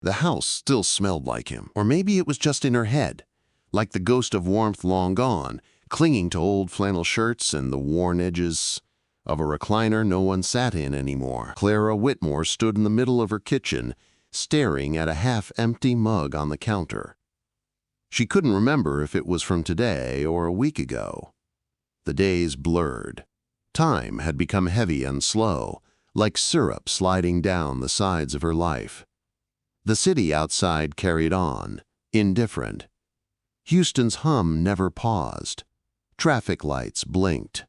The house still smelled like him, or maybe it was just in her head, like the ghost of warmth long gone, clinging to old flannel shirts and the worn edges of a recliner no one sat in anymore. Clara Whitmore stood in the middle of her kitchen, staring at a half-empty mug on the counter. She couldn't remember if it was from today or a week ago. The days blurred. Time had become heavy and slow, like syrup sliding down the sides of her life. The city outside carried on, indifferent. Houston's hum never paused. Traffic lights blinked.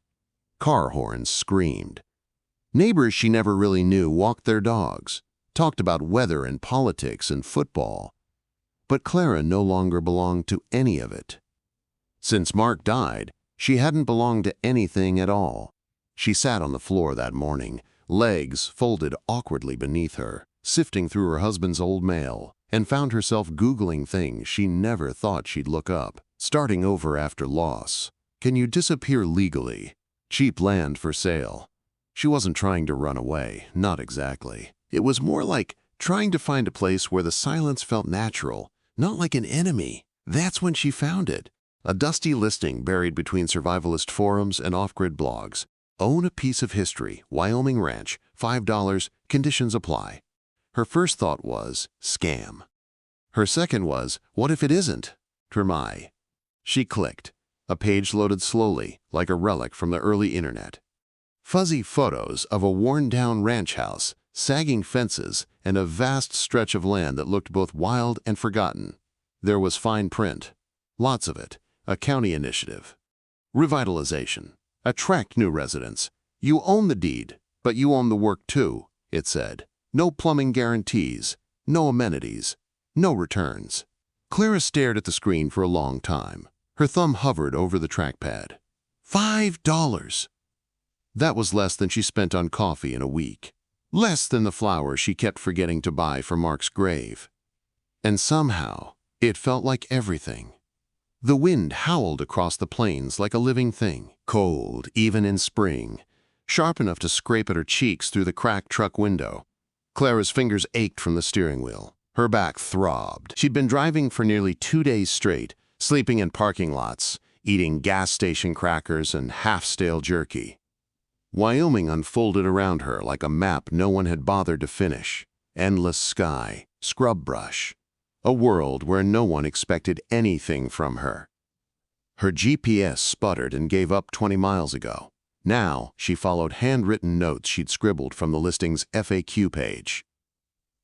Car horns screamed. Neighbors she never really knew walked their dogs, talked about weather and politics and football. But Clara no longer belonged to any of it. Since Mark died, she hadn't belonged to anything at all. She sat on the floor that morning, legs folded awkwardly beneath her, sifting through her husband's old mail, and found herself Googling things she never thought she'd look up. Starting over after loss. Can you disappear legally? Cheap land for sale. She wasn't trying to run away, not exactly. It was more like trying to find a place where the silence felt natural, not like an enemy. That's when she found it. A dusty listing buried between survivalist forums and off-grid blogs. Own a piece of history, Wyoming ranch, $5, conditions apply. Her first thought was, scam. Her second was, what if it isn't? Termai. She clicked. A page loaded slowly, like a relic from the early internet. Fuzzy photos of a worn-down ranch house, sagging fences, and a vast stretch of land that looked both wild and forgotten. There was fine print. Lots of it. A county initiative. Revitalization. Attract new residents. You own the deed, but you own the work too, it said. No plumbing guarantees, no amenities, no returns. Clara stared at the screen for a long time. Her thumb hovered over the trackpad. $5! That was less than she spent on coffee in a week. Less than the flowers she kept forgetting to buy for Mark's grave. And somehow, it felt like everything. The wind howled across the plains like a living thing, cold even in spring, sharp enough to scrape at her cheeks through the cracked truck window. Clara's fingers ached from the steering wheel. Her back throbbed. She'd been driving for nearly 2 days straight, sleeping in parking lots, eating gas station crackers and half-stale jerky. Wyoming unfolded around her like a map no one had bothered to finish. Endless sky, scrub brush. A world where no one expected anything from her. Her GPS sputtered and gave up 20 miles ago. Now, she followed handwritten notes she'd scribbled from the listing's FAQ page.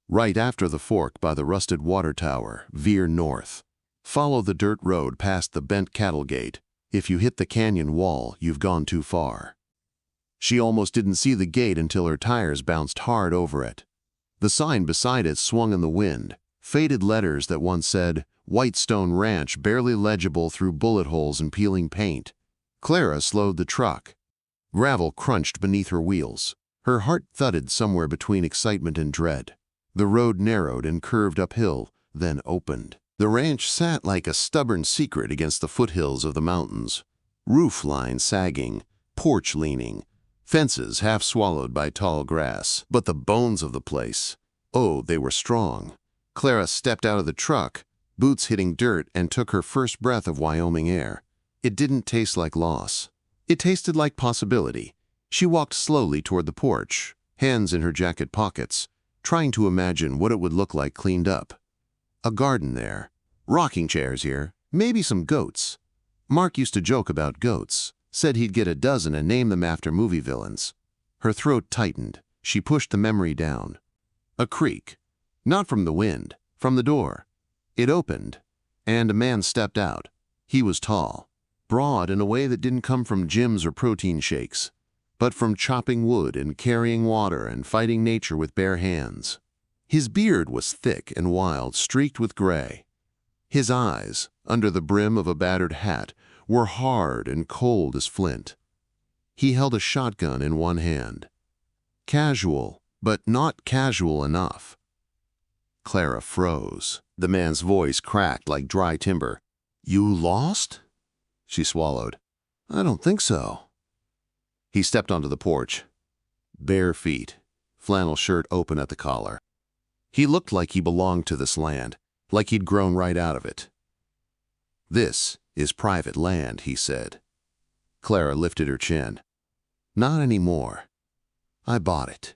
Right after the fork by the rusted water tower, veer north. Follow the dirt road past the bent cattle gate. If you hit the canyon wall, you've gone too far. She almost didn't see the gate until her tires bounced hard over it. The sign beside it swung in the wind. Faded letters that once said, Whitestone Ranch, barely legible through bullet holes and peeling paint. Clara slowed the truck. Gravel crunched beneath her wheels. Her heart thudded somewhere between excitement and dread. The road narrowed and curved uphill, then opened. The ranch sat like a stubborn secret against the foothills of the mountains. Roof line sagging, porch leaning, fences half swallowed by tall grass. But the bones of the place, oh, they were strong. Clara stepped out of the truck, boots hitting dirt, and took her first breath of Wyoming air. It didn't taste like loss. It tasted like possibility. She walked slowly toward the porch, hands in her jacket pockets, trying to imagine what it would look like cleaned up. A garden there, rocking chairs here, maybe some goats. Mark used to joke about goats, said he'd get a dozen and name them after movie villains. Her throat tightened. She pushed the memory down. A creak. Not from the wind, from the door. It opened, and a man stepped out. He was tall, broad in a way that didn't come from gyms or protein shakes, but from chopping wood and carrying water and fighting nature with bare hands. His beard was thick and wild, streaked with gray. His eyes, under the brim of a battered hat, were hard and cold as flint. He held a shotgun in one hand. Casual, but not casual enough. Clara froze. The man's voice cracked like dry timber. "You lost?" She swallowed. "I don't think so." He stepped onto the porch. Bare feet, flannel shirt open at the collar. He looked like he belonged to this land, like he'd grown right out of it. "This is private land," he said. Clara lifted her chin. "Not anymore. I bought it."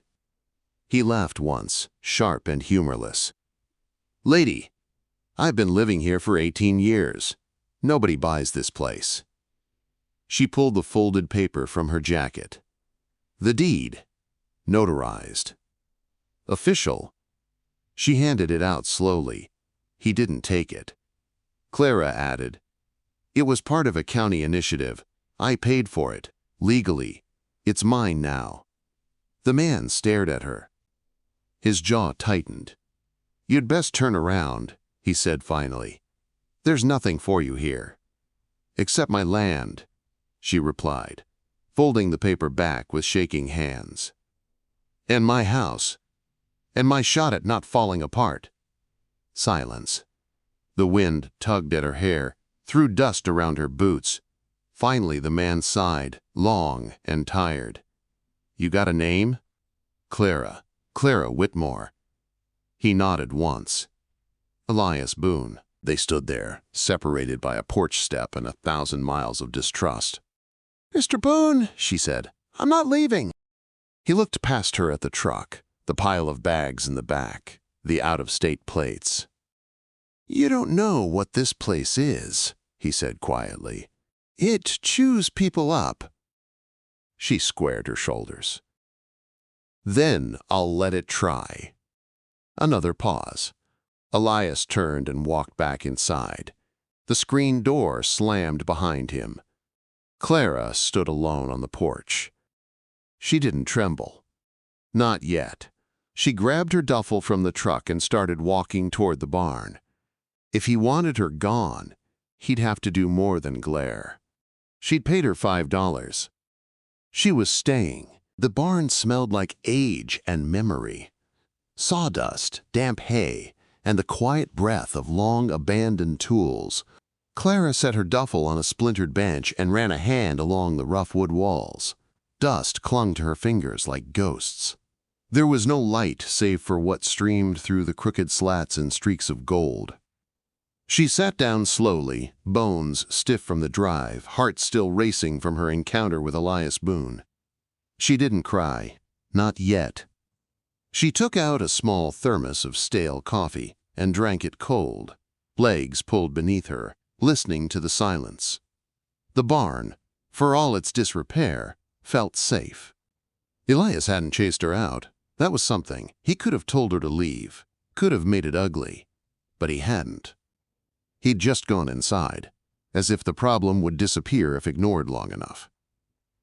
He laughed once, sharp and humorless. "Lady, I've been living here for 18 years. Nobody buys this place." She pulled the folded paper from her jacket. "The deed. Notarized. Official." She handed it out slowly. He didn't take it. Clara added, "It was part of a county initiative. I paid for it, legally. It's mine now." The man stared at her. His jaw tightened. "You'd best turn around," he said finally. "There's nothing for you here." "Except my land," she replied, folding the paper back with shaking hands. "And my house. And my shot at not falling apart." Silence. The wind tugged at her hair, threw dust around her boots. Finally the man sighed, long and tired. "You got a name?" Clara Whitmore." He nodded once. "Elias Boone." They stood there, separated by a porch step and 1,000 miles of distrust. "Mr. Boone," she said, "I'm not leaving." He looked past her at the truck, the pile of bags in the back, the out-of-state plates. "You don't know what this place is," he said quietly. "It chews people up." She squared her shoulders. "Then I'll let it try." Another pause. Elias turned and walked back inside. The screen door slammed behind him. Clara stood alone on the porch. She didn't tremble. Not yet. She grabbed her duffel from the truck and started walking toward the barn. If he wanted her gone, he'd have to do more than glare. She'd paid her $5. She was staying. The barn smelled like age and memory. Sawdust, damp hay, and the quiet breath of long-abandoned tools. Clara set her duffel on a splintered bench and ran a hand along the rough wood walls. Dust clung to her fingers like ghosts. There was no light save for what streamed through the crooked slats and streaks of gold. She sat down slowly, bones stiff from the drive, heart still racing from her encounter with Elias Boone. She didn't cry. Not yet. She took out a small thermos of stale coffee and drank it cold, legs pulled beneath her, listening to the silence. The barn, for all its disrepair, felt safe. Elias hadn't chased her out. That was something. He could have told her to leave, could have made it ugly, but he hadn't. He'd just gone inside, as if the problem would disappear if ignored long enough.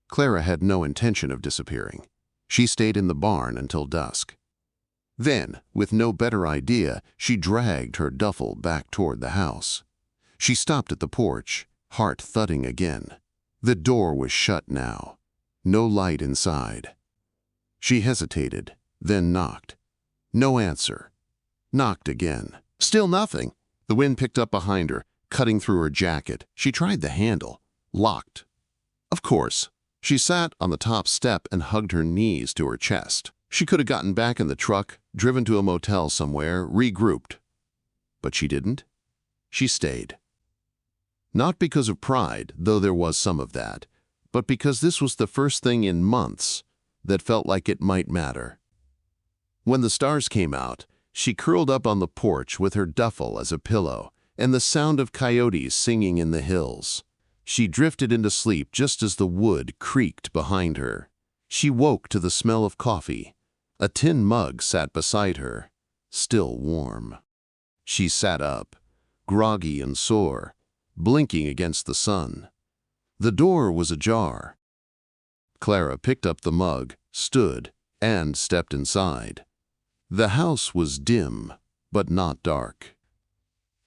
Clara had no intention of disappearing. She stayed in the barn until dusk. Then, with no better idea, she dragged her duffel back toward the house. She stopped at the porch, heart thudding again. The door was shut now. No light inside. She hesitated, then knocked. No answer. Knocked again. Still nothing. The wind picked up behind her, cutting through her jacket. She tried the handle. Locked. Of course. She sat on the top step and hugged her knees to her chest. She could have gotten back in the truck, driven to a motel somewhere, regrouped. But she didn't. She stayed. Not because of pride, though there was some of that, but because this was the first thing in months that felt like it might matter. When the stars came out, she curled up on the porch with her duffel as a pillow and the sound of coyotes singing in the hills. She drifted into sleep just as the wood creaked behind her. She woke to the smell of coffee. A tin mug sat beside her, still warm. She sat up, groggy and sore, blinking against the sun. The door was ajar. Clara picked up the mug, stood, and stepped inside. The house was dim, but not dark.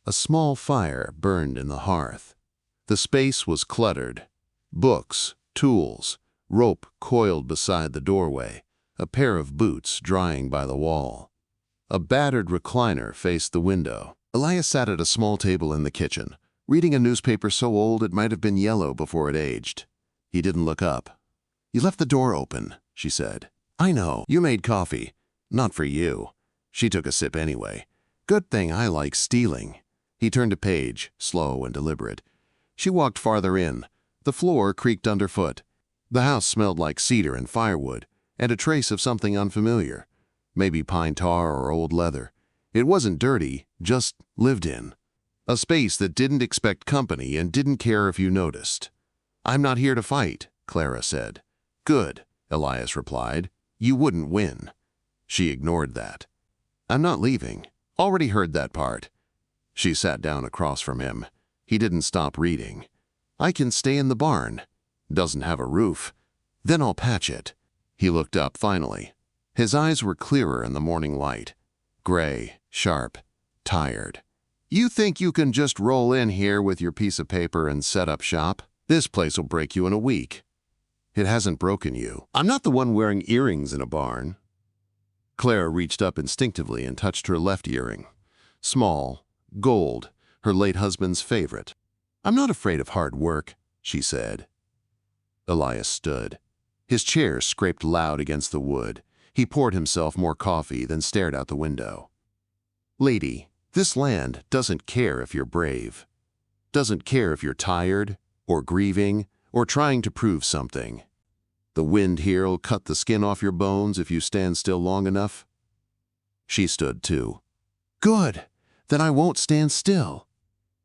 A small fire burned in the hearth. The space was cluttered. Books, tools, rope coiled beside the doorway, a pair of boots drying by the wall. A battered recliner faced the window. Elias sat at a small table in the kitchen, reading a newspaper so old it might have been yellow before it aged. He didn't look up. "You left the door open," she said. "I know. You made coffee. Not for you." She took a sip anyway. Good thing I like stealing. He turned a page, slow and deliberate. She walked farther in. The floor creaked underfoot. The house smelled like cedar and firewood, and a trace of something unfamiliar. Maybe pine tar or old leather. It wasn't dirty, just lived in. A space that didn't expect company and didn't care if you noticed. "I'm not here to fight," Clara said. "Good," Elias replied. "You wouldn't win." She ignored that. "I'm not leaving. Already heard that part." She sat down across from him. He didn't stop reading. "I can stay in the barn. Doesn't have a roof. Then I'll patch it." He looked up finally. His eyes were clearer in the morning light. Gray, sharp, tired. "You think you can just roll in here with your piece of paper and set up shop? This place will break you in a week." "It hasn't broken you. I'm not the one wearing earrings in a barn." Clara reached up instinctively and touched her left earring. Small, gold, her late husband's favorite. "I'm not afraid of hard work," she said. Elias stood. His chair scraped loud against the wood. He poured himself more coffee, then stared out the window. "Lady, this land doesn't care if you're brave. Doesn't care if you're tired, or grieving, or trying to prove something. The wind here'll cut the skin off your bones if you stand still long enough." She stood too. "Good, then I won't stand still."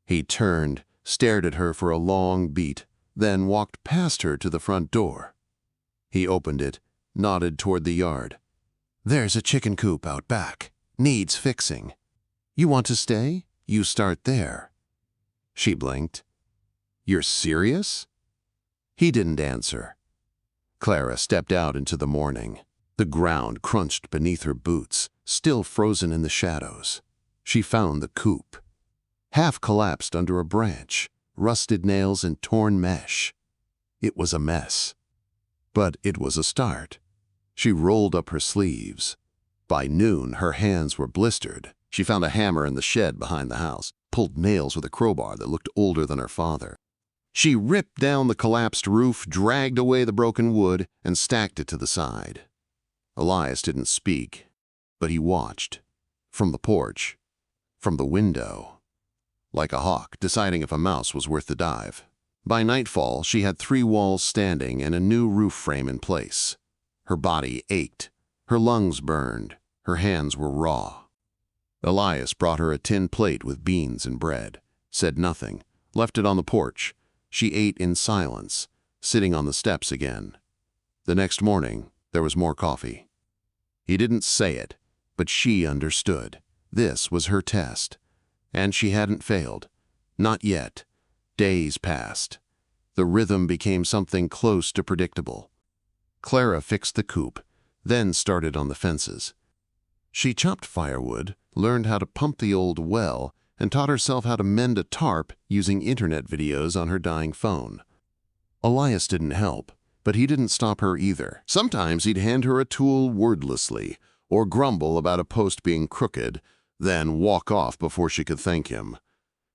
He turned, stared at her for a long beat, then walked past her to the front door. He opened it, nodded toward the yard. "There's a chicken coop out back. Needs fixing. You want to stay? You start there." She blinked. "You're serious?" He didn't answer. Clara stepped out into the morning. The ground crunched beneath her boots, still frozen in the shadows. She found the coop. Half collapsed under a branch, rusted nails and torn mesh. It was a mess. But it was a start. She rolled up her sleeves. By noon, her hands were blistered. She found a hammer in the shed behind the house, pulled nails with a crowbar that looked older than her father. She ripped down the collapsed roof, dragged away the broken wood, and stacked it to the side. Elias didn't speak, but he watched. From the porch. From the window. Like a hawk, deciding if a mouse was worth the dive. By nightfall, she had 3 walls standing and a new roof frame in place. Her body ached. Her lungs burned. Her hands were raw. Elias brought her a tin plate with beans and bread, said nothing, left it on the porch. She ate in silence, sitting on the steps again. The next morning, there was more coffee. He didn't say it, but she understood. This was her test. And she hadn't failed. Not yet. Days passed. The rhythm became something close to predictable. Clara fixed the coop, then started on the fences. She chopped firewood, learned how to pump the old well, and taught herself how to mend a tarp using internet videos on her dying phone. Elias didn't help, but he didn't stop her either. Sometimes he'd hand her a tool wordlessly, or grumble about a post being crooked, then walk off before she could thank him.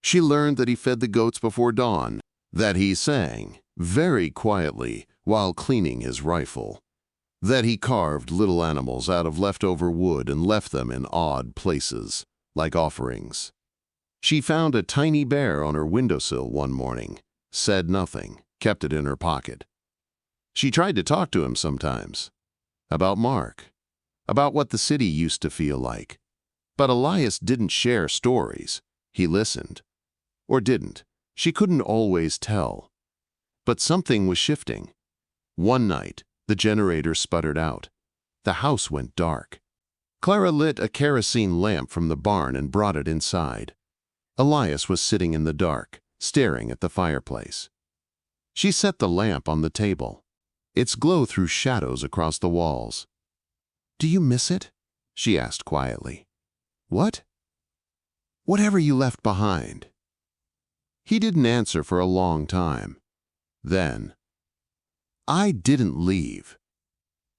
She learned that he fed the goats before dawn, that he sang, very quietly, while cleaning his rifle, that he carved little animals out of leftover wood and left them in odd places, like offerings. She found a tiny bear on her windowsill one morning, said nothing, kept it in her pocket. She tried to talk to him sometimes. About Mark. About what the city used to feel like. But Elias didn't share stories. He listened. Or didn't. She couldn't always tell. But something was shifting. One night, the generator sputtered out. The house went dark. Clara lit a kerosene lamp from the barn and brought it inside. Elias was sitting in the dark, staring at the fireplace. She set the lamp on the table. Its glow threw shadows across the walls. "Do you miss it?" she asked quietly. "What?" "Whatever you left behind." He didn't answer for a long time. Then, "I didn't leave.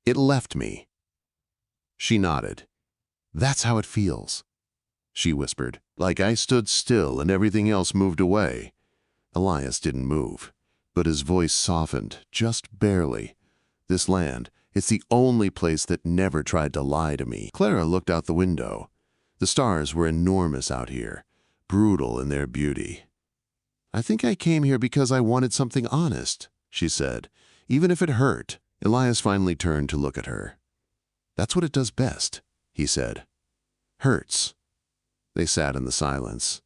It left me." She nodded. "That's how it feels," she whispered, "like I stood still and everything else moved away." Elias didn't move, but his voice softened, just barely. This land, It's the only place that never tried to lie to me. Clara looked out the window. The stars were enormous out here, brutal in their beauty. I think I came here because I wanted something honest, she said, even if it hurt. Elias finally turned to look at her. That's what it does best, he said. Hurts. They sat in the silence.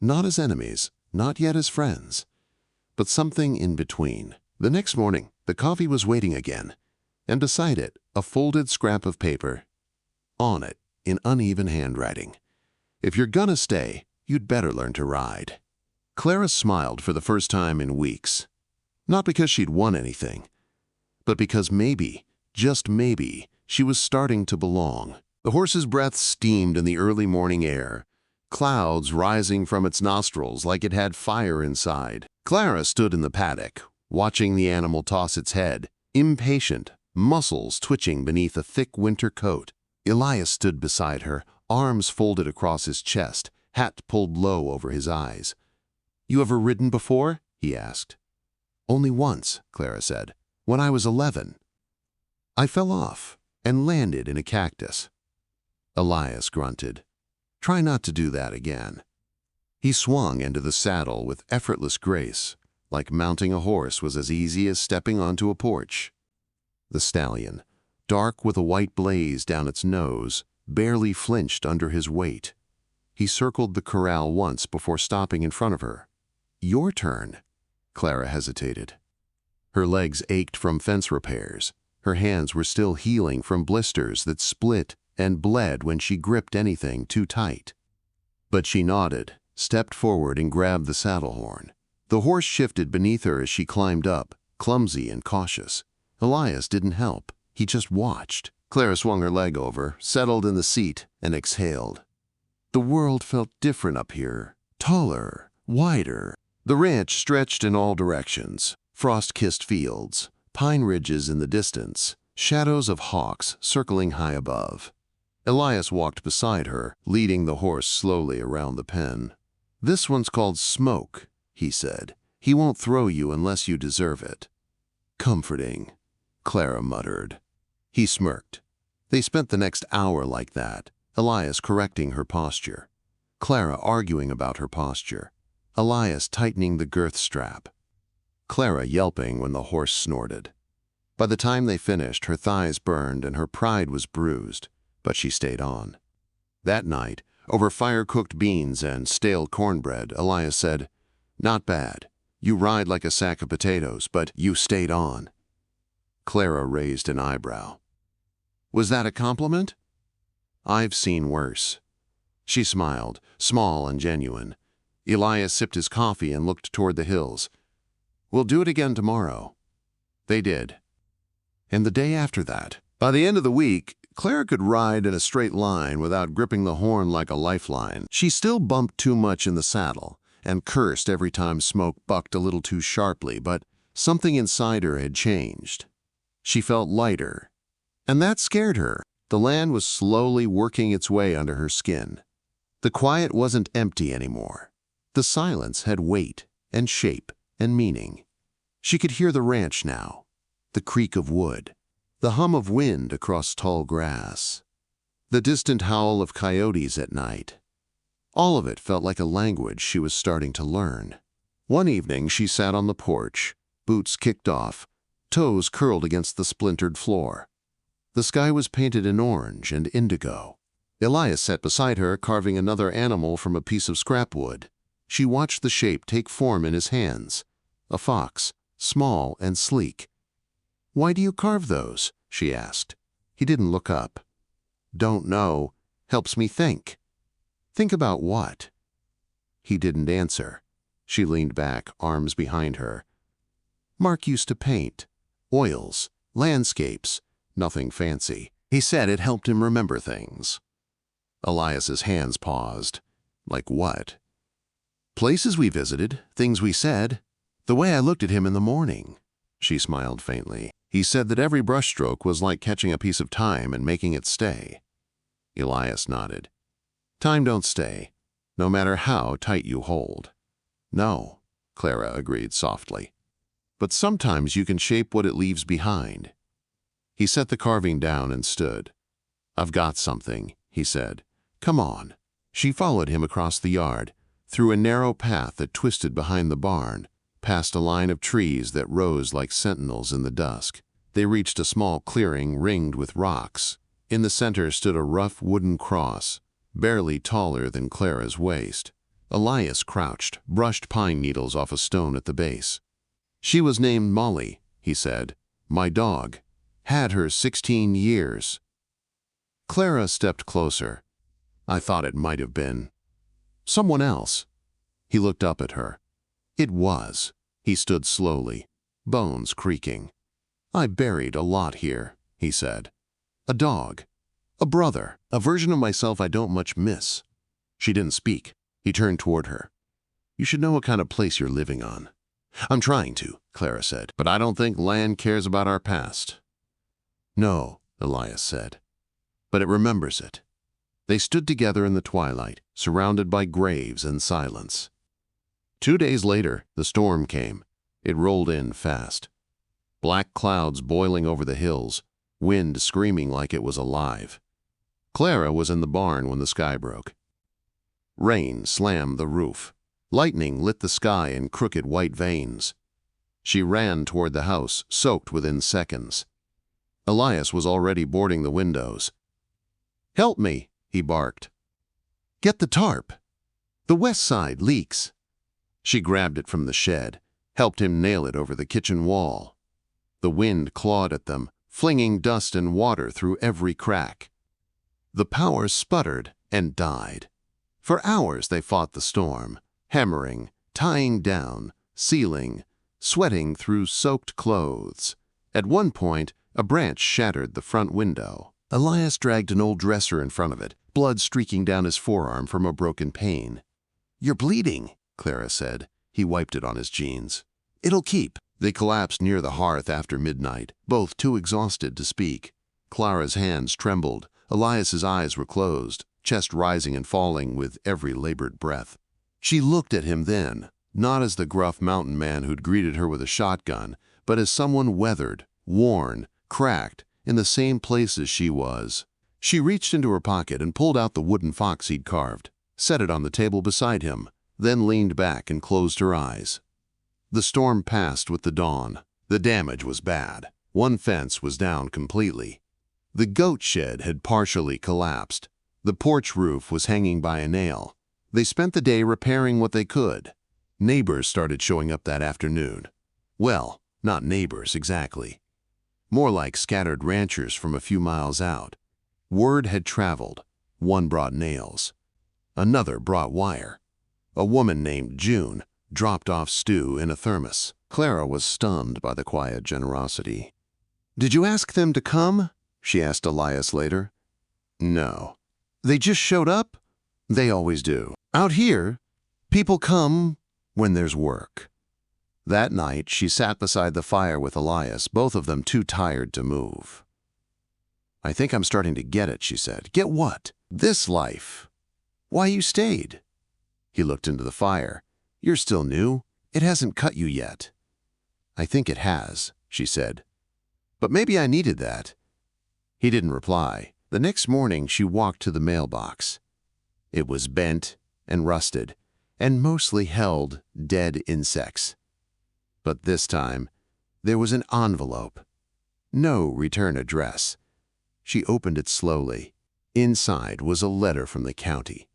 Not as enemies, not yet as friends, but something in between. The next morning, the coffee was waiting again, and beside it, a folded scrap of paper. On it, in uneven handwriting, if you're gonna stay, you'd better learn to ride. Clara smiled for the first time in weeks. Not because she'd won anything, but because maybe, just maybe, she was starting to belong. The horse's breath steamed in the early morning air, clouds rising from its nostrils like it had fire inside. Clara stood in the paddock, watching the animal toss its head, impatient, muscles twitching beneath a thick winter coat. Elias stood beside her, arms folded across his chest, hat pulled low over his eyes. You ever ridden before? He asked. Only once, Clara said, when I was 11. I fell off and landed in a cactus. Elias grunted. Try not to do that again. He swung into the saddle with effortless grace, like mounting a horse was as easy as stepping onto a porch. The stallion, dark with a white blaze down its nose, barely flinched under his weight. He circled the corral once before stopping in front of her. Your turn. Clara hesitated. Her legs ached from fence repairs. Her hands were still healing from blisters that split and bled when she gripped anything too tight. But she nodded, stepped forward and grabbed the saddle horn. The horse shifted beneath her as she climbed up, clumsy and cautious. Elias didn't help. He just watched. Clara swung her leg over, settled in the seat, and exhaled. The world felt different up here. Taller, wider. The ranch stretched in all directions. Frost-kissed fields, pine ridges in the distance, shadows of hawks circling high above. Elias walked beside her, leading the horse slowly around the pen. This one's called Smoke, he said. He won't throw you unless you deserve it. Comforting, Clara muttered. He smirked. They spent the next hour like that, Elias correcting her posture, Clara arguing about her posture, Elias tightening the girth strap, Clara yelping when the horse snorted. By the time they finished, her thighs burned and her pride was bruised, but she stayed on. That night, over fire-cooked beans and stale cornbread, Elias said, Not bad. You ride like a sack of potatoes, but you stayed on. Clara raised an eyebrow. Was that a compliment? I've seen worse. She smiled, small and genuine. Elias sipped his coffee and looked toward the hills. We'll do it again tomorrow. They did. And the day after that. By the end of the week, Clara could ride in a straight line without gripping the horn like a lifeline. She still bumped too much in the saddle and cursed every time Smoke bucked a little too sharply, but something inside her had changed. She felt lighter, and that scared her. The land was slowly working its way under her skin. The quiet wasn't empty anymore. The silence had weight and shape and meaning. She could hear the ranch now, the creak of wood, the hum of wind across tall grass, the distant howl of coyotes at night. All of it felt like a language she was starting to learn. One evening she sat on the porch, boots kicked off, toes curled against the splintered floor. The sky was painted in orange and indigo. Elias sat beside her, carving another animal from a piece of scrap wood. She watched the shape take form in his hands. A fox, small and sleek. Why do you carve those? She asked. He didn't look up. Don't know. Helps me think. Think about what? He didn't answer. She leaned back, arms behind her. Mark used to paint. Oils, landscapes, nothing fancy. He said it helped him remember things. Elias's hands paused. Like what? Places we visited, things we said. The way I looked at him in the morning. She smiled faintly. He said that every brushstroke was like catching a piece of time and making it stay. Elias nodded. Time don't stay, no matter how tight you hold. No, Clara agreed softly. But sometimes you can shape what it leaves behind. He set the carving down and stood. "I've got something," he said. "Come on." She followed him across the yard, through a narrow path that twisted behind the barn, past a line of trees that rose like sentinels in the dusk. They reached a small clearing ringed with rocks. In the center stood a rough wooden cross, barely taller than Clara's waist. Elias crouched, brushed pine needles off a stone at the base. "She was named Molly," he said. "My dog. Had her 16 years. Clara stepped closer. "I thought it might have been someone else." He looked up at her. It was. He stood slowly, bones creaking. "I buried a lot here," he said. "A dog. A brother. A version of myself I don't much miss." She didn't speak. He turned toward her. "You should know what kind of place you're living on." "I'm trying to," Clara said, "but I don't think land cares about our past." "No," Elias said, "but it remembers it." They stood together in the twilight, surrounded by graves and silence. 2 days later, the storm came. It rolled in fast. Black clouds boiling over the hills, wind screaming like it was alive. Clara was in the barn when the sky broke. Rain slammed the roof. Lightning lit the sky in crooked white veins. She ran toward the house, soaked within seconds. Elias was already boarding the windows. "Help me," he barked. "Get the tarp. The west side leaks." She grabbed it from the shed, helped him nail it over the kitchen wall. The wind clawed at them, flinging dust and water through every crack. The power sputtered and died. For hours they fought the storm, hammering, tying down, sealing, sweating through soaked clothes. At one point, a branch shattered the front window. Elias dragged an old dresser in front of it, blood streaking down his forearm from a broken pane. "You're bleeding," Clara said. He wiped it on his jeans. "It'll keep." They collapsed near the hearth after midnight, both too exhausted to speak. Clara's hands trembled. Elias's eyes were closed, chest rising and falling with every labored breath. She looked at him then, not as the gruff mountain man who'd greeted her with a shotgun, but as someone weathered, worn, cracked, in the same place as she was. She reached into her pocket and pulled out the wooden fox he'd carved, set it on the table beside him, then leaned back and closed her eyes. The storm passed with the dawn. The damage was bad. One fence was down completely. The goat shed had partially collapsed. The porch roof was hanging by a nail. They spent the day repairing what they could. Neighbors started showing up that afternoon. Well, not neighbors exactly. More like scattered ranchers from a few miles out. Word had traveled. One brought nails. Another brought wire. A woman named June dropped off stew in a thermos. Clara was stunned by the quiet generosity. "Did you ask them to come?" she asked Elias later. "No." "They just showed up?" "They always do. Out here, people come when there's work." That night, she sat beside the fire with Elias, both of them too tired to move. "I think I'm starting to get it," she said. "Get what?" "This life. Why you stayed." He looked into the fire. "You're still new. It hasn't cut you yet." "I think it has," she said. "But maybe I needed that." He didn't reply. The next morning, she walked to the mailbox. It was bent and rusted, and mostly held dead insects. But this time, there was an envelope. No return address. She opened it slowly. Inside was a letter from the county.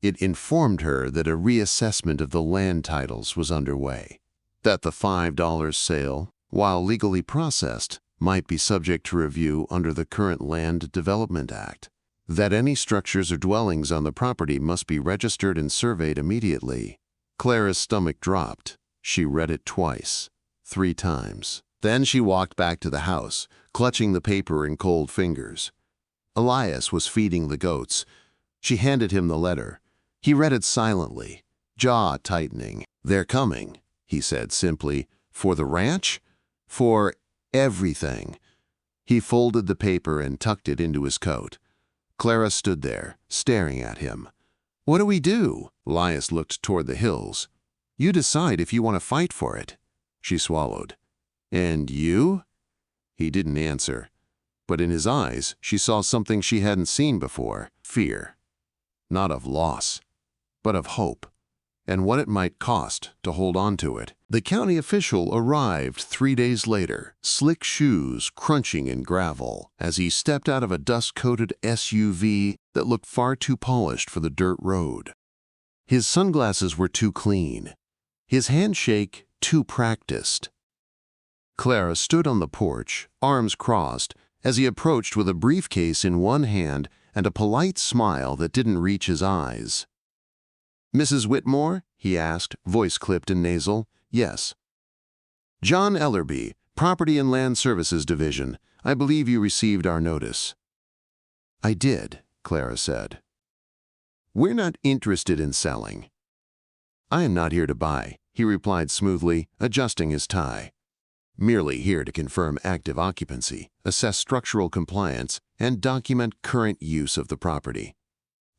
It informed her that a reassessment of the land titles was underway, that the $5 sale, while legally processed, might be subject to review under the current Land Development Act, that any structures or dwellings on the property must be registered and surveyed immediately. Clara's stomach dropped. She read it twice, 3 times. Then she walked back to the house, clutching the paper in cold fingers. Elias was feeding the goats. She handed him the letter. He read it silently, jaw tightening. "They're coming," he said simply. "For the ranch? For everything." He folded the paper and tucked it into his coat. Clara stood there, staring at him. "What do we do?" Elias looked toward the hills. "You decide if you want to fight for it." She swallowed. "And you?" He didn't answer. but in his eyes she saw something she hadn't seen before: fear. Not of loss, but of hope, and what it might cost to hold on to it. The county official arrived 3 days later, slick shoes crunching in gravel, as he stepped out of a dust-coated SUV that looked far too polished for the dirt road. His sunglasses were too clean, his handshake too practiced. Clara stood on the porch, arms crossed, as he approached with a briefcase in one hand and a polite smile that didn't reach his eyes. "Mrs. Whitmore?" he asked, voice clipped and nasal. "Yes." "John Ellerby, Property and Land Services Division. I believe you received our notice." "I did," Clara said. "We're not interested in selling." "I am not here to buy," he replied smoothly, adjusting his tie. "Merely here to confirm active occupancy, assess structural compliance, and document current use of the property."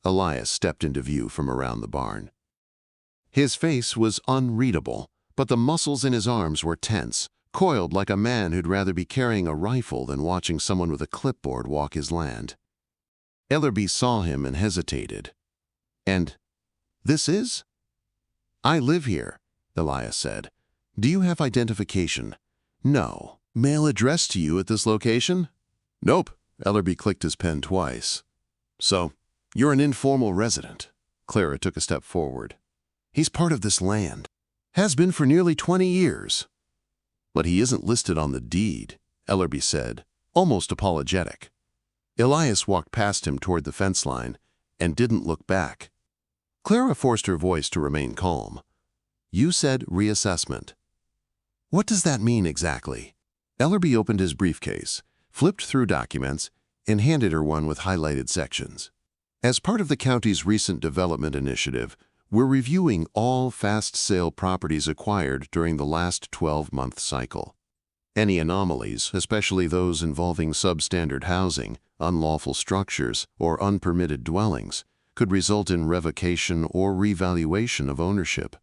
Elias stepped into view from around the barn. His face was unreadable, but the muscles in his arms were tense, coiled like a man who'd rather be carrying a rifle than watching someone with a clipboard walk his land. Ellerby saw him and hesitated. "And this is?" "I live here," Elias said. "Do you have identification?" "No." "Mail addressed to you at this location?" "Nope." Ellerby clicked his pen twice. "So, you're an informal resident." Clara took a step forward. "He's part of this land. Has been for nearly 20 years. "But he isn't listed on the deed," Ellerby said, almost apologetic. Elias walked past him toward the fence line and didn't look back. Clara forced her voice to remain calm. "You said reassessment. What does that mean exactly?" Ellerby opened his briefcase, flipped through documents, and handed her one with highlighted sections. "As part of the county's recent development initiative, we're reviewing all fast-sale properties acquired during the last 12-month cycle. Any anomalies, especially those involving substandard housing, unlawful structures, or unpermitted dwellings, could result in revocation or revaluation of ownership.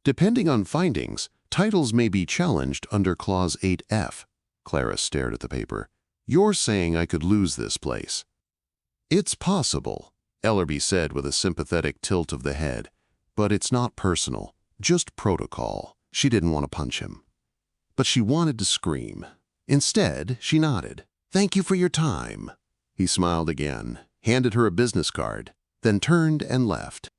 Depending on findings, titles may be challenged under Clause 8F. Clara stared at the paper. "You're saying I could lose this place?" "It's possible," Ellerby said with a sympathetic tilt of the head. "But it's not personal, just protocol." She didn't want to punch him, but she wanted to scream. Instead, she nodded. "Thank you for your time." He smiled again, handed her a business card, then turned and left.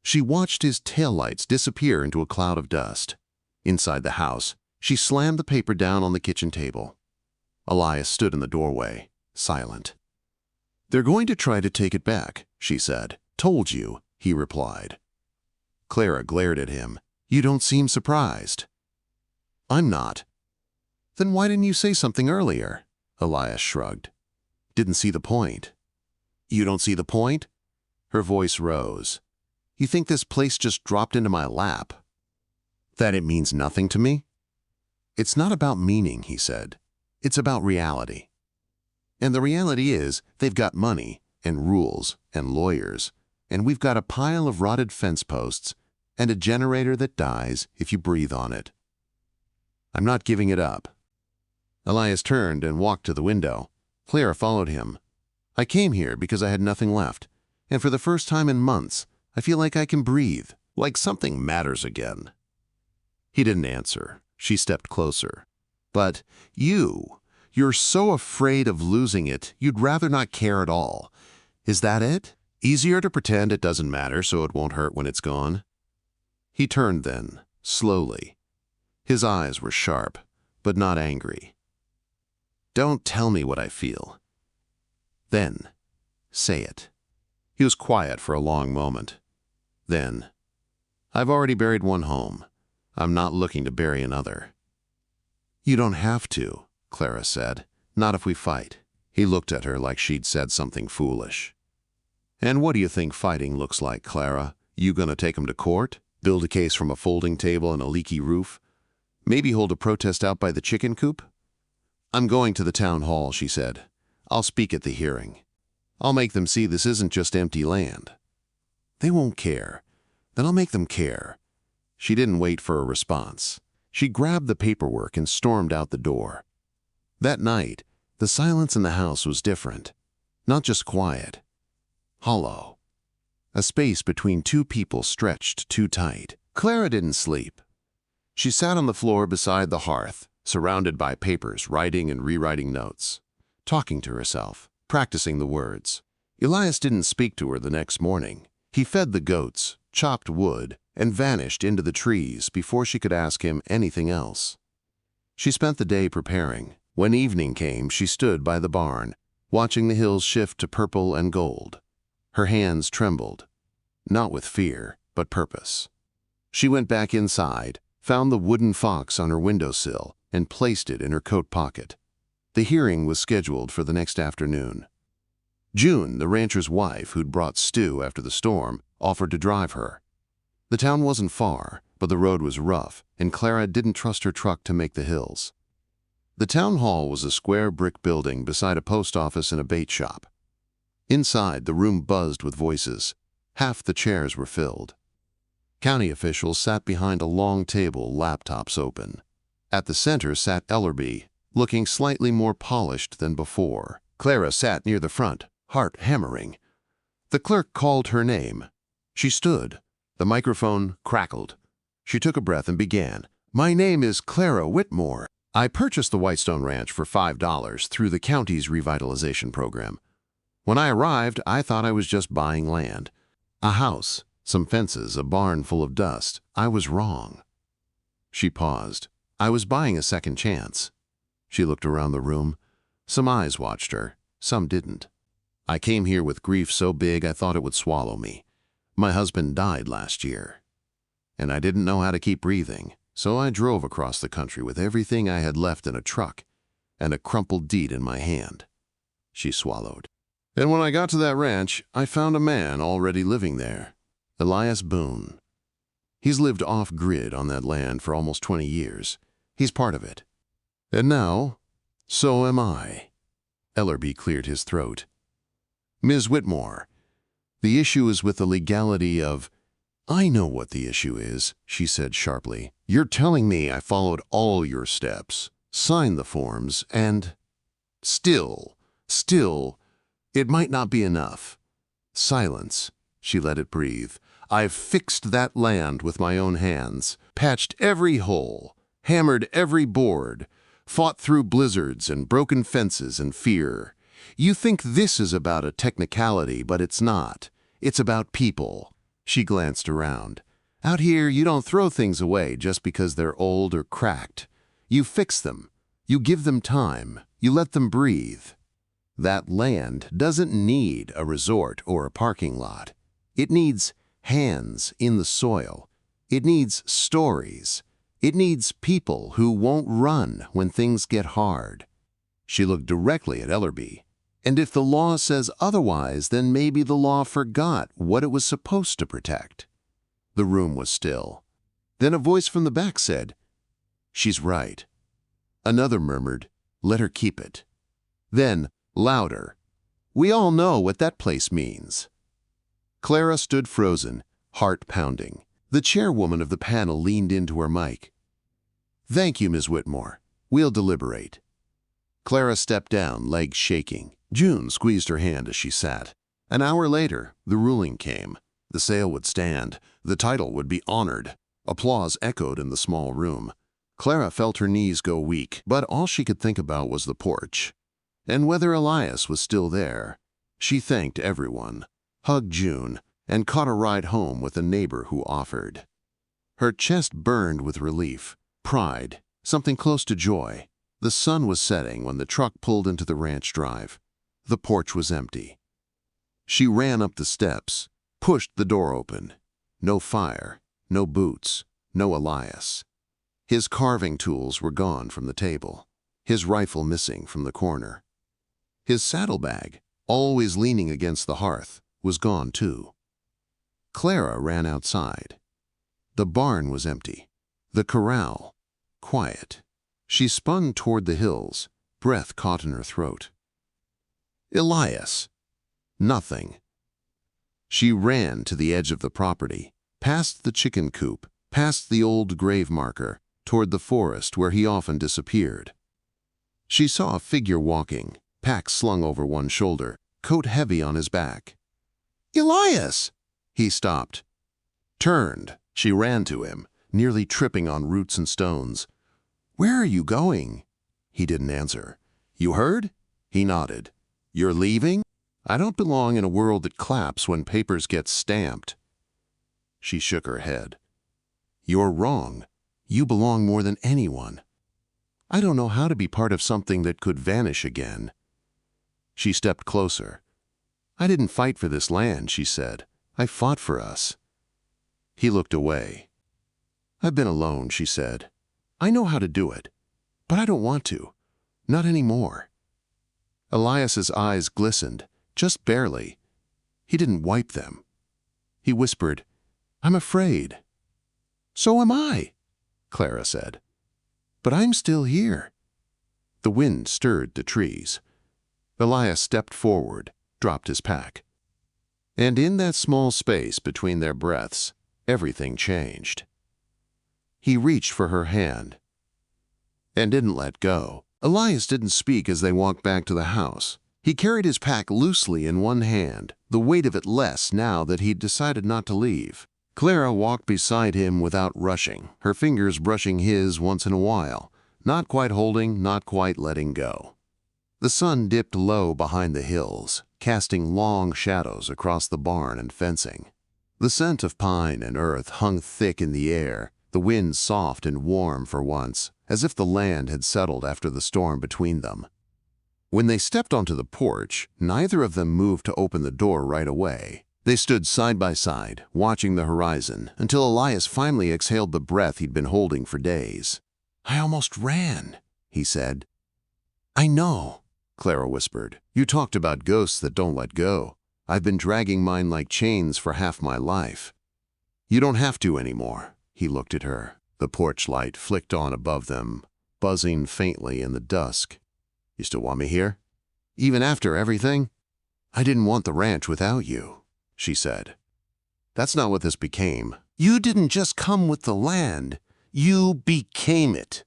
She watched his taillights disappear into a cloud of dust. Inside the house, she slammed the paper down on the kitchen table. Elias stood in the doorway, silent. "They're going to try to take it back," she said. "Told you," he replied. Clara glared at him. "You don't seem surprised." "I'm not." "Then why didn't you say something earlier?" Elias shrugged. "Didn't see the point." "You don't see the point?" Her voice rose. "You think this place just dropped into my lap? That it means nothing to me?" "It's not about meaning," he said. "It's about reality. And the reality is they've got money and rules and lawyers, and we've got a pile of rotted fence posts and a generator that dies if you breathe on it. I'm not giving it up." Elias turned and walked to the window. Clara followed him. "I came here because I had nothing left, and for the first time in months, I feel like I can breathe, like something matters again." He didn't answer. She stepped closer. "But you're so afraid of losing it, you'd rather not care at all. Is that it? Easier to pretend it doesn't matter so it won't hurt when it's gone?" He turned then, slowly. His eyes were sharp, but not angry. "Don't tell me what I feel. Then, say it." He was quiet for a long moment. Then, "I've already buried one home. I'm not looking to bury another." "You don't have to," Clara said. "Not if we fight." He looked at her like she'd said something foolish. "And what do you think fighting looks like, Clara? You gonna take him to court? Build a case from a folding table and a leaky roof? Maybe hold a protest out by the chicken coop?" "I'm going to the town hall," she said. "I'll speak at the hearing. I'll make them see this isn't just empty land." "They won't care. Then I'll make them care." She didn't wait for a response. She grabbed the paperwork and stormed out the door. That night, the The silence in the house was different. Not just quiet. Hollow. A space between two people stretched too tight. Clara didn't sleep. She sat on the floor beside the hearth, surrounded by papers, writing and rewriting notes, talking to herself, practicing the words. Elias didn't speak to her the next morning. He fed the goats, chopped wood, and vanished into the trees before she could ask him anything else. She spent the day preparing. When evening came, she stood by the barn, watching the hills shift to purple and gold. Her hands trembled, not with fear, but purpose. She went back inside, found the wooden fox on her windowsill, and placed it in her coat pocket. The hearing was scheduled for the next afternoon. June, the rancher's wife who'd brought stew after the storm, offered to drive her. The town wasn't far, but the road was rough, and Clara didn't trust her truck to make the hills. The town hall was a square brick building beside a post office and a bait shop. Inside, the room buzzed with voices. Half the chairs were filled. County officials sat behind a long table, laptops open. At the center sat Ellerby, looking slightly more polished than before. Clara sat near the front, heart hammering. The clerk called her name. She stood. The microphone crackled. She took a breath and began. "My name is Clara Whitmore. I purchased the Whitestone Ranch for $5 through the county's revitalization program. When I arrived, I thought I was just buying land. A house, some fences, a barn full of dust. I was wrong." She paused. "I was buying a second chance." She looked around the room. Some eyes watched her, some didn't. "I came here with grief so big I thought it would swallow me. My husband died last year, and I didn't know how to keep breathing, so I drove across the country with everything I had left in a truck and a crumpled deed in my hand." She swallowed. "And when I got to that ranch, I found a man already living there, Elias Boone. He's lived off-grid on that land for almost 20 years. He's part of it. And now, so am I." Ellerby cleared his throat. "Ms. Whitmore, the issue is with the legality of—" "I know what the issue is," she said sharply. "You're telling me I followed all your steps, signed the forms, and— Still, it might not be enough." Silence. She let it breathe. "I've fixed that land with my own hands, patched every hole, hammered every board, fought through blizzards and broken fences and fear. You think this is about a technicality, but it's not. It's about people." She glanced around. "Out here, you don't throw things away just because they're old or cracked. You fix them. You give them time. You let them breathe. That land doesn't need a resort or a parking lot. It needs hands in the soil. It needs stories. It needs people who won't run when things get hard." She looked directly at Ellerby. "And if the law says otherwise, then maybe the law forgot what it was supposed to protect." The room was still. Then a voice from the back said, "She's right." Another murmured, "Let her keep it." Then, louder, "We all know what that place means." Clara stood frozen, heart pounding. The chairwoman of the panel leaned into her mic. "Thank you, Ms. Whitmore. We'll deliberate." Clara stepped down, legs shaking. June squeezed her hand as she sat. An hour later, the ruling came. The sale would stand. The title would be honored. Applause echoed in the small room. Clara felt her knees go weak, but all she could think about was the porch. And whether Elias was still there. She thanked everyone, hugged June, and caught a ride home with a neighbor who offered. Her chest burned with relief, pride, something close to joy. The sun was setting when the truck pulled into the ranch drive. The porch was empty. She ran up the steps, pushed the door open. No fire, no boots, no Elias. His carving tools were gone from the table, his rifle missing from the corner. His saddlebag, always leaning against the hearth, was gone too. Clara ran outside. The barn was empty. The corral, quiet. She spun toward the hills, breath caught in her throat. Elias. Nothing. She ran to the edge of the property, past the chicken coop, past the old grave marker, toward the forest where he often disappeared. She saw a figure walking, pack slung over one shoulder, coat heavy on his back. "Elias!" He stopped. Turned. She ran to him, nearly tripping on roots and stones. "Where are you going?" He didn't answer. "You heard?" He nodded. "You're leaving? I don't belong in a world that claps when papers get stamped." She shook her head. "You're wrong. You belong more than anyone. I don't know how to be part of something that could vanish again." She stepped closer. "I didn't fight for this land," she said. "I fought for us." He looked away. "I've been alone," she said. "I know how to do it, but I don't want to. Not anymore." Elias's eyes glistened, just barely. He didn't wipe them. He whispered, "I'm afraid." "So am I," Clara said. "But I'm still here." The wind stirred the trees. Elias stepped forward, dropped his pack. And in that small space between their breaths, everything changed. He reached for her hand and didn't let go. Elias didn't speak as they walked back to the house. He carried his pack loosely in one hand, the weight of it less now that he'd decided not to leave. Clara walked beside him without rushing, her fingers brushing his once in a while, not quite holding, not quite letting go. The sun dipped low behind the hills, casting long shadows across the barn and fencing. The scent of pine and earth hung thick in the air, the wind soft and warm for once, as if the land had settled after the storm between them. When they stepped onto the porch, neither of them moved to open the door right away. They stood side by side, watching the horizon, until Elias finally exhaled the breath he'd been holding for days. "I almost ran," he said. "I know," Clara whispered. "You talked about ghosts that don't let go. I've been dragging mine like chains for half my life." "You don't have to anymore." He looked at her. The porch light flicked on above them, buzzing faintly in the dusk. "You still want me here? Even after everything?" "I didn't want the ranch without you," she said. "That's not what this became. You didn't just come with the land. You became it."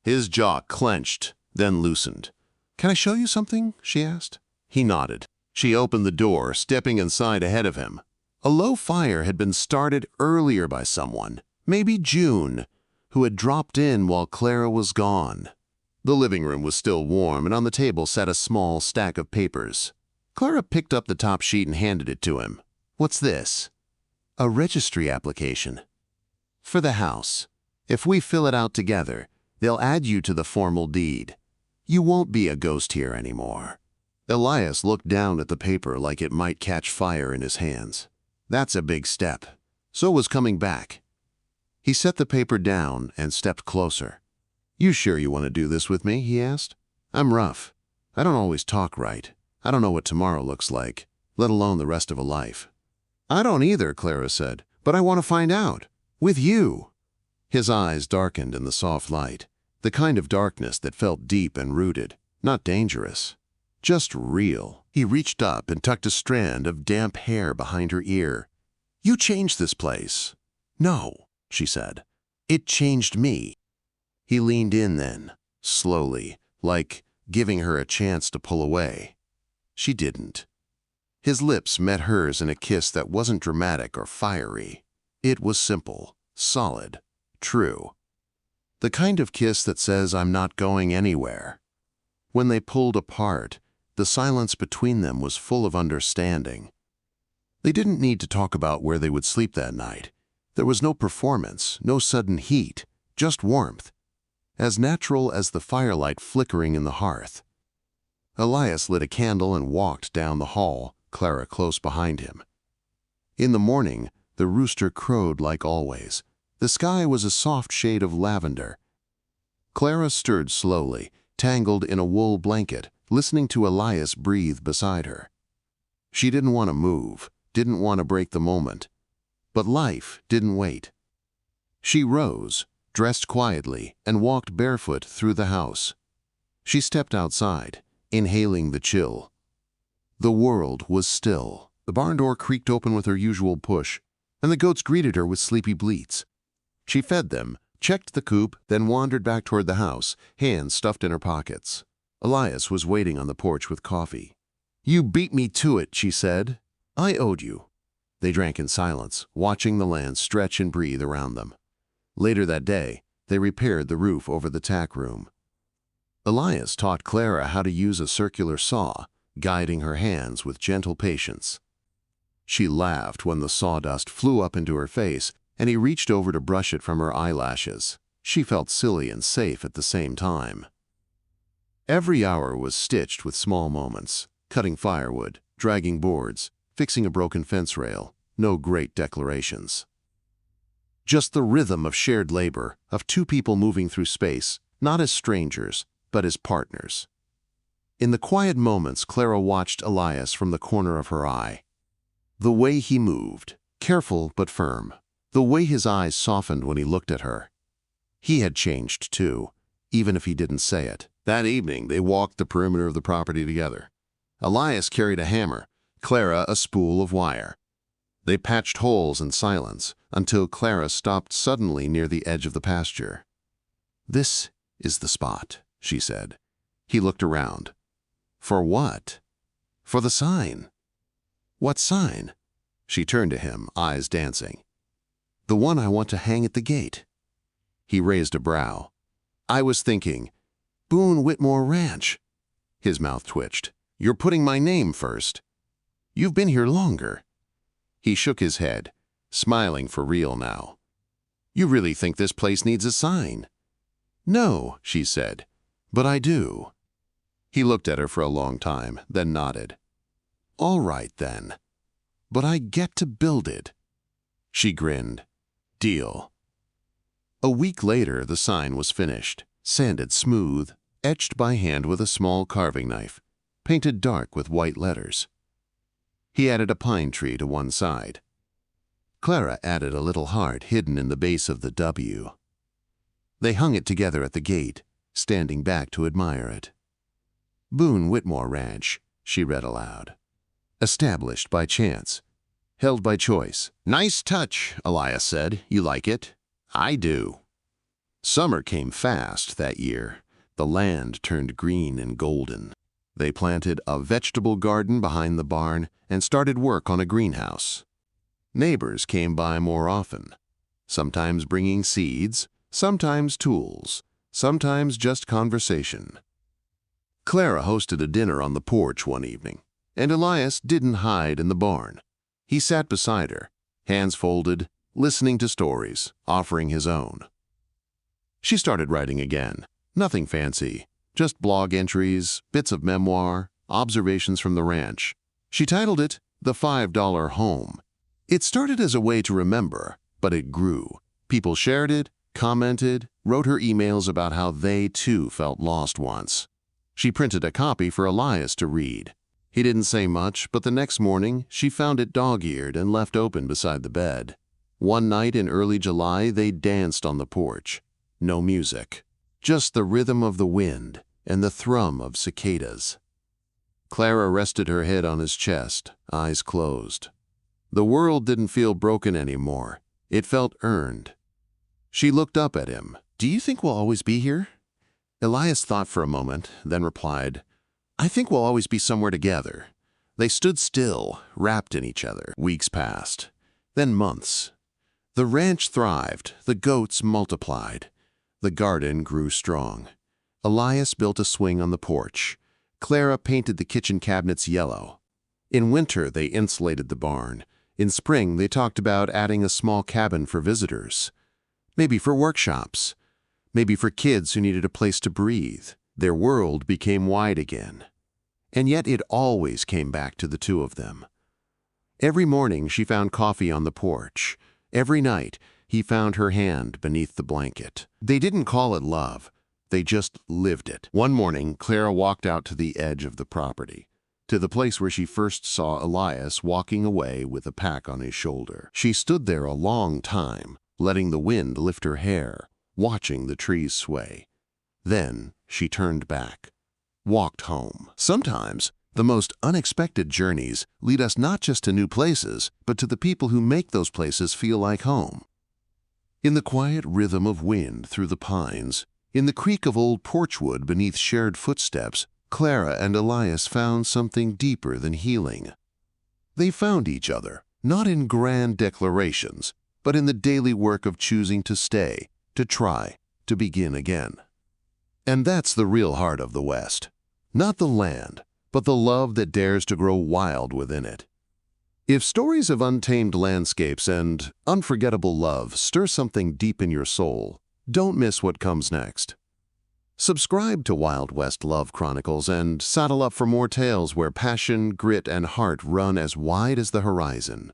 His jaw clenched, then loosened. "Can I show you something?" she asked. He nodded. She opened the door, stepping inside ahead of him. A low fire had been started earlier by someone, maybe June, who had dropped in while Clara was gone. The living room was still warm, and on the table sat a small stack of papers. Clara picked up the top sheet and handed it to him. "What's this?" "A registry application. For the house. If we fill it out together, they'll add you to the formal deed. You won't be a ghost here anymore." Elias looked down at the paper like it might catch fire in his hands. That's a big step. So was coming back. He set the paper down and stepped closer. "You sure you want to do this with me?" he asked. "I'm rough. I don't always talk right. I don't know what tomorrow looks like, let alone the rest of a life." "I don't either," Clara said, "but I want to find out. With you." His eyes darkened in the soft light, the kind of darkness that felt deep and rooted, not dangerous, just real. He reached up and tucked a strand of damp hair behind her ear. "You changed this place." "No," she said. "It changed me." He leaned in then, slowly, like giving her a chance to pull away. She didn't. His lips met hers in a kiss that wasn't dramatic or fiery. It was simple, solid, true. The kind of kiss that says, "I'm not going anywhere." When they pulled apart, the silence between them was full of understanding. They didn't need to talk about where they would sleep that night. There was no performance, no sudden heat, just warmth, as natural as the firelight flickering in the hearth. Elias lit a candle and walked down the hall, Clara close behind him. In the morning, the rooster crowed like always. The sky was a soft shade of lavender. Clara stirred slowly, tangled in a wool blanket, listening to Elias breathe beside her. She didn't want to move, didn't want to break the moment. But life didn't wait. She rose, dressed quietly, and walked barefoot through the house. She stepped outside, inhaling the chill. The world was still. The barn door creaked open with her usual push, and the goats greeted her with sleepy bleats. She fed them, checked the coop, then wandered back toward the house, hands stuffed in her pockets. Elias was waiting on the porch with coffee. "You beat me to it," she said. "I owed you." They drank in silence, watching the land stretch and breathe around them. Later that day, they repaired the roof over the tack room. Elias taught Clara how to use a circular saw, guiding her hands with gentle patience. She laughed when the sawdust flew up into her face, and he reached over to brush it from her eyelashes. She felt silly and safe at the same time. Every hour was stitched with small moments: cutting firewood, dragging boards, fixing a broken fence rail. No great declarations. Just the rhythm of shared labor, of two people moving through space, not as strangers, but as partners. In the quiet moments, Clara watched Elias from the corner of her eye. The way he moved, careful but firm. The way his eyes softened when he looked at her. He had changed too, even if he didn't say it. That evening, they walked the perimeter of the property together. Elias carried a hammer, Clara a spool of wire. They patched holes in silence until Clara stopped suddenly near the edge of the pasture. "This is the spot," she said. He looked around. "For what?" "For the sign." "What sign?" She turned to him, eyes dancing. "The one I want to hang at the gate." He raised a brow. "I was thinking, Boone Whitmore Ranch." His mouth twitched. "You're putting my name first. You've been here longer." He shook his head, smiling for real now. "You really think this place needs a sign?" "No," she said, "but I do." He looked at her for a long time, then nodded. "All right, then. But I get to build it." She grinned. "Deal." A week later, the sign was finished, sanded smooth, etched by hand with a small carving knife, painted dark with white letters. He added a pine tree to one side. Clara added a little heart hidden in the base of the W. They hung it together at the gate, standing back to admire it. "Boone Whitmore Ranch," she read aloud. "Established by chance. Held by choice." "Nice touch," Elias said. "You like it?" "I do." Summer came fast that year. The land turned green and golden. They planted a vegetable garden behind the barn and started work on a greenhouse. Neighbors came by more often, sometimes bringing seeds, sometimes tools, sometimes just conversation. Clara hosted a dinner on the porch one evening, and Elias didn't hide in the barn. He sat beside her, hands folded, listening to stories, offering his own. She started writing again. Nothing fancy, just blog entries, bits of memoir, observations from the ranch. She titled it The $5 Home. It started as a way to remember, but it grew. People shared it, commented, wrote her emails about how they too felt lost once. She printed a copy for Elias to read. He didn't say much, but the next morning she found it dog-eared and left open beside the bed. One night in early July, they danced on the porch. No music, just the rhythm of the wind and the thrum of cicadas. Clara rested her head on his chest, eyes closed. The world didn't feel broken anymore. It felt earned. She looked up at him. "Do you think we'll always be here?" Elias thought for a moment, then replied, "I think we'll always be somewhere together." They stood still, wrapped in each other. Weeks passed, then months. The ranch thrived, the goats multiplied. The garden grew strong. Elias built a swing on the porch. Clara painted the kitchen cabinets yellow. In winter, they insulated the barn. In spring, they talked about adding a small cabin for visitors. Maybe for workshops. Maybe for kids who needed a place to breathe. Their world became wide again. And yet it always came back to the two of them. Every morning, she found coffee on the porch. Every night, he found her hand beneath the blanket. They didn't call it love. They just lived it. One morning, Clara walked out to the edge of the property, to the place where she first saw Elias walking away with a pack on his shoulder. She stood there a long time, letting the wind lift her hair, watching the trees sway. Then she turned back, walked home. Sometimes, the most unexpected journeys lead us not just to new places, but to the people who make those places feel like home. In the quiet rhythm of wind through the pines, in the creak of old porch wood beneath shared footsteps, Clara and Elias found something deeper than healing. They found each other, not in grand declarations, but in the daily work of choosing to stay, to try, to begin again. And that's the real heart of the West. Not the land, but the love that dares to grow wild within it. If stories of untamed landscapes and unforgettable love stir something deep in your soul, don't miss what comes next. Subscribe to Wild West Love Chronicles and saddle up for more tales where passion, grit, and heart run as wide as the horizon.